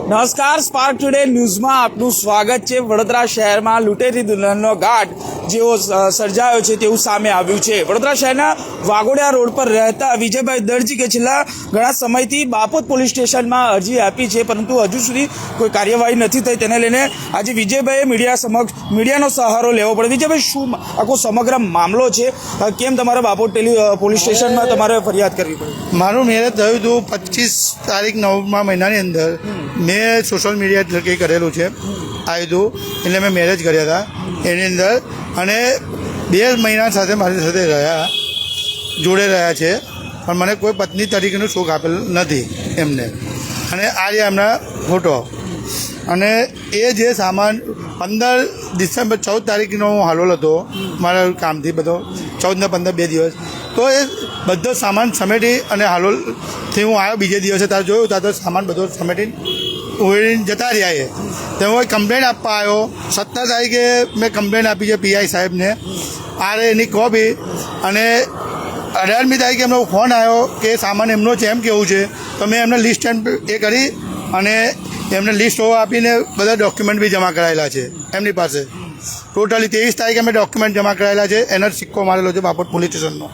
નમસ્કાર, spark today ન્યૂઝમાં આપનું સ્વાગત છે। વડોદરા શહેરમાં લૂંટેરી દુલ્હનનો ઘાટ જેવો સર્જાયો છે તેવું સામે આવ્યું છે। વડોદરા શહેરના વાઘોડિયા રોડ પર રહેતા વિજયભાઈ દરજી કે છેલ્લા ઘણા સમયથી બાપોદ પોલીસ સ્ટેશનમાં અરજી આપી છે, પરંતુ હજુ સુધી કોઈ કાર્યવાહી નથી થઈ। તેને લઈને આજે વિજયભાઈએ મીડિયાનો સહારો લેવો પડે। વિજયભાઈ, શું આખો સમગ્ર મામલો છે? કેમ તમારે બાપોદ પોલીસ સ્ટેશનમાં તમારે ફરિયાદ કરવી પડી? મારું મેરેજ થયું હતું 25 તારીખ 9મા મહિનાની અંદર। મેં સોશિયલ મીડિયા થકી કરેલું છે આવ્યું હતું, એટલે મેં મેરેજ કર્યા હતા એની અંદર, અને 2 મહિના સાથે મારી સાથે રહ્યા, જોડે રહ્યા છે, પણ મને કોઈ પત્ની તરીકેનું સુખ આપેલ નથી એમને। અને આ જે એમના ફોટો અને એ જે સામાન 15 ડિસેમ્બર 14 તારીખનો હું હાલોલ હતો મારા કામથી, બધો 14 ને 15 2 દિવસ, તો એ બધો સામાન સમેટી અને હાલોલથી હું આવ્યો બીજે દિવસે, ત્યારે જોયું ત્યાં તો સામાન બધો સમેટીને ઉડીને જતા રહ્યા એ। તો હું કમ્પ્લેન આપવા આવ્યો 17 તારીખે મેં કમ્પ્લેન આપી છે પીઆઈ સાહેબને, એની કોપી, અને 18મી તારીખે એમનો ફોન આવ્યો કે સામાન એમનો છે એમ કેવું છે, તો મેં એમને લિસ્ટ એ કરી અને એમને લિસ્ટ આપીને બધા ડોક્યુમેન્ટ બી જમા કરાયેલા છે એમની પાસે। ટોટલી 23 તારીખે મેં ડોક્યુમેન્ટ જમા કરાયેલા છે, એનો સિક્કો મારેલો છે બાપોદ પોલીસ સ્ટેશનનો,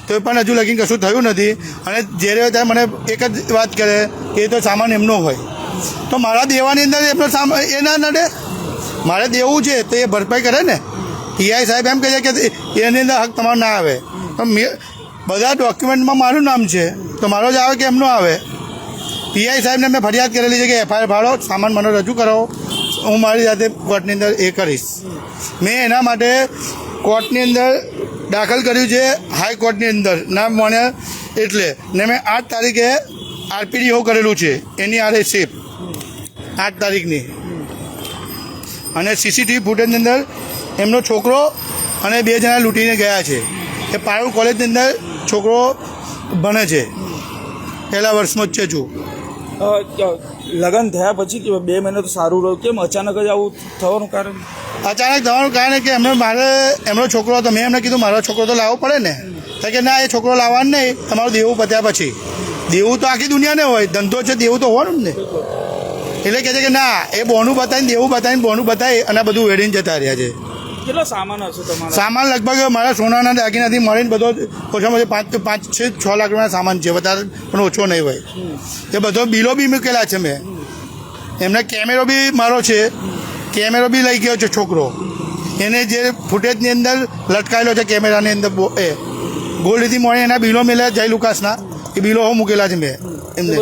તો પણ હજુ લગીને કશું થયું નથી। અને જ્યારે ત્યારે મને એક જ વાત કરે કે એ તો સામાન એમનો હોય, તો મારા દેવાની અંદર એમનો સામાન એ ના નડે? મારે દેવું છે તો એ ભરપાઈ કરે ને। પીઆઈ સાહેબ એમ કહે છે કે એની અંદર હક તમારો ના આવે, તો બધા ડોક્યુમેન્ટમાં મારું નામ છે, તો મારો જ આવે કે એમનો આવે? પીઆઈ સાહેબને મેં ફરિયાદ કરેલી છે કે એફઆઈઆર ફાળો, સામાન મને રજૂ કરાવો, હું મારી જાતે કોર્ટની અંદર એ કરીશ। મેં એના માટે કોર્ટની અંદર દાખલ કર્યું છે, હાઈકોર્ટની અંદર ના મને એટલે, ને મેં 8 તારીખે આરપીડીઓ કરેલું છે, એની આરે શિપ 8 તારીખની। અને સીસીટીવી ફૂટેજની અંદર એમનો છોકરો અને 2 જણા લૂંટીને ગયા છે। એ પારુલ કોલેજની અંદર છોકરો ભણે છે, પહેલા વર્ષમાં જ છે। જો લગ્ન થયા પછી 2 મહિના તો સારું રહ્યું, કેમ અચાનક જ આવું થવાનું કારણ? અચાનક થવાનું કારણ કે મારે એમનો છોકરો હતો, મેં એમને કીધું મારો છોકરો તો લાવવો પડે ને, તો કે ના, એ છોકરો લાવવાનું નહીં, તમારું દેવું પત્યા પછી। દેવું તો આખી દુનિયાને હોય, ધંધો છે, દેવું તો હોવાનું ને। એટલે કહે છે કે ના, એ બોનું બતાવીને દેવું બતાવીને બોનું બતાવી અને બધું વેડીને જતા રહ્યા છે। કેટલો સામાન હશે તમારો? સામાન લગભગ મારા સોનાના દાગીનાથી મળીને બધો ઓછામાં ઓછો 5-6 લાખ રૂપિયાનો સામાન છે, વધારે પણ ઓછો નહીં હોય। એ બધો બિલો બી મૂકેલા છે મેં, એમને કેમેરો બી મારો છે, કેમેરો બી લઈ ગયો છે છોકરો, એને જે ફૂટેજની અંદર લટકાયેલો છે કેમેરાની અંદર, એ ગોલ્ડથી મળે એના બિલો મેળ્યા જય લુકાસના, એ બિલો મૂકેલા છે મેં એમને।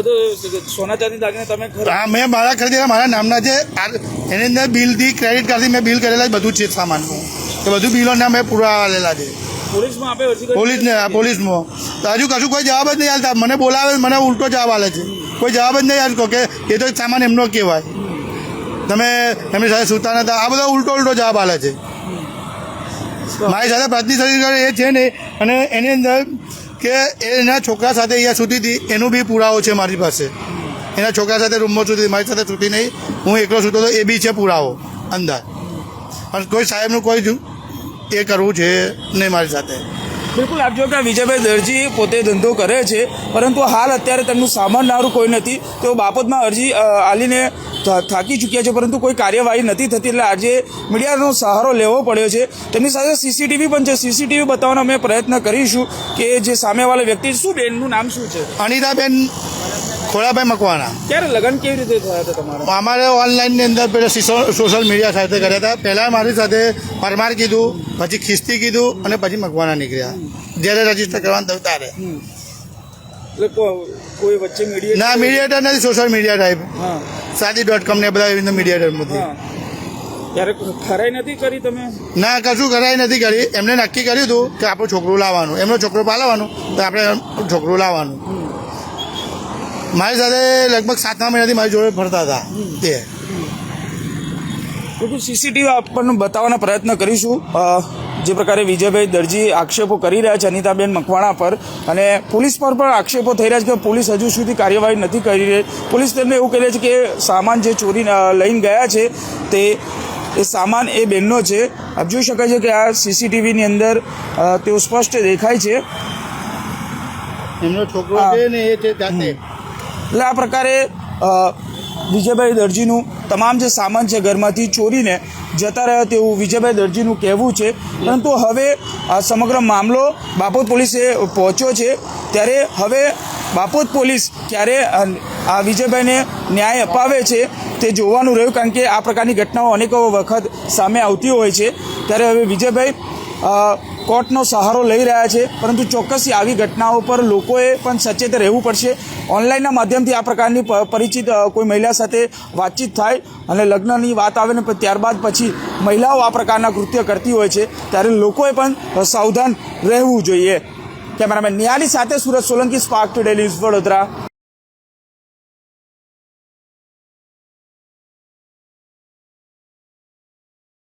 સોના ચાંદી દાગીના તમે? હા, મેં મારા ખરીદેલા, મારા નામના છે, એની અંદર બિલથી, ક્રેડિટ કાર્ડથી મેં બિલ કરેલા બધું છે સામાનનું, એ બધું બિલોના મેં પૂરા આવેલા છે પોલીસમાં। તો હજુ કશું કોઈ જવાબ જ નહીં હાલતા, મને બોલાવે, મને ઉલટો જવાબ આલે છે, કોઈ જવાબ જ નહીં હાલતો કે એ તો સામાન એમનો કહેવાય, તમે એમની સાથે સૂતા નતા, આ બધો ઉલટો જવાબ આલે છે। મારી સાથે પ્રાથમિક શરીર એ છે ને, અને એની અંદર કે એના છોકરા સાથે અહીંયા સૂતી હતી એનું બી પુરાવો છે મારી પાસે, એના છોકરા સાથે રૂમમાં સૂતી, મારી સાથે સૂતી નહીં, હું એકલો સૂતો હતો, એ બી છે પુરાવો અંદર। પણ કોઈ સાહેબનું કોઈ એ કરવું છે નહીં મારી સાથે। બિલકુલ, આપ જો કે વિજયભાઈ દરજી પોતે ધંધો કરે છે, પરંતુ હાલ અત્યારે તેમનું સામાનનારું કોઈ નથી। તેઓ બાપોદમાં અરજી આલીને થાકી ચૂક્યા છે, પરંતુ કોઈ કાર્યવાહી નથી થતી, એટલે આજે મીડિયાનો સહારો લેવો પડ્યો છે। તેમની સાથે સીસીટીવી પણ છે, સીસીટીવી બતાવવાનો અમે પ્રયત્ન કરીશું કે જે સામેવાળા વ્યક્તિ, શું બેનનું નામ શું છે? અનિતાબેન ખોડાભાઈ મકવાણા। ક્યારે લગ્ન કેવી રીતે થયા હતા તમારા? અમારે ઓનલાઈનની અંદર પહેલાં સોશિયલ મીડિયા સાથે કર્યા હતા। પહેલાં મારી સાથે પરમાર કીધું, પછી ખિસ્તી કીધું, અને પછી મકવાણા નીકળ્યા, જ્યારે રજીસ્ટર કરવાનું થયું ત્યારે। એટલે કોઈ વચ્ચે ના, મીડિયેટર નથી, સોશિયલ મીડિયા ટાઈપ, સાદી.com ને બધા એવી મીડિયેટરમાંથી। ત્યારે ખરાઈ નથી કરી તમે? ના, કશું ખરાઈ નથી કરી, એમને નક્કી કર્યું હતું કે આપણું છોકરું લાવવાનું, એમનો છોકરો પાલવાનું, તો આપણે છોકરું લાવવાનું। મારી સાથે લગભગ 7મા મહિનાથી મારી જોડે ફરતા હતા તે। તો સીસીટીવી આપણને બતાવવાનો પ્રયત્ન કરીશું, જે પ્રકારે વિજયભાઈ દરજી આક્ષેપો કરી રહ્યા છે અનિતાબેન મકવાણા પર, અને પોલીસ પર પણ આક્ષેપો થઈ રહ્યા છે કે પોલીસ હજુ સુધી કાર્યવાહી નથી કરી રહી। પોલીસ તેમને એવું કહી રહી છે કે સામાન જે ચોરી લઈને ગયા છે તે એ સામાન એ બેનનો છે। આપ જોઈ શકાય છે કે આ સીસીટીવીની અંદર તેઓ સ્પષ્ટ દેખાય છે, એમનો છોકરો છે ને એ છે જાતે। એટલે આ પ્રકારે વિજયભાઈ દરજીનું તમામ જે સામાન છે ઘરમાંથી ચોરીને જતા રહ્યા તેવું વિજયભાઈ દરજીનું કહેવું છે. પરંતુ હવે આ સમગ્ર મામલો બાપોદ પોલીસે પહોંચ્યો છે, ત્યારે હવે બાપોદ પોલીસ ક્યારે આ વિજયભાઈને ન્યાય અપાવે છે તે જોવાનું રહ્યું, કારણ કે આ પ્રકારની ઘટનાઓ અનેક વખત સામે આવતી હોય છે. ત્યારે હવે વિજયભાઈ કોર્ટનો સહારો લઈ રહ્યા છે, પરંતુ ચોક્કસ આવી ઘટનાઓ પર લોકોએ પણ સચેત રહેવું પડશે. ઓનલાઈનના માધ્યમથી આ પ્રકારની પરિચિત કોઈ મહિલા સાથે વાતચીત થાય અને લગ્નની વાત આવે ને ત્યારબાદ પછી મહિલાઓ આ પ્રકારના કૃત્ય કરતી હોય છે, ત્યારે લોકોએ પણ સાવધાન રહેવું જોઈએ. કેમેરામેન નિયાલી સાથે Surat Solanki, spark today news, Vadodara.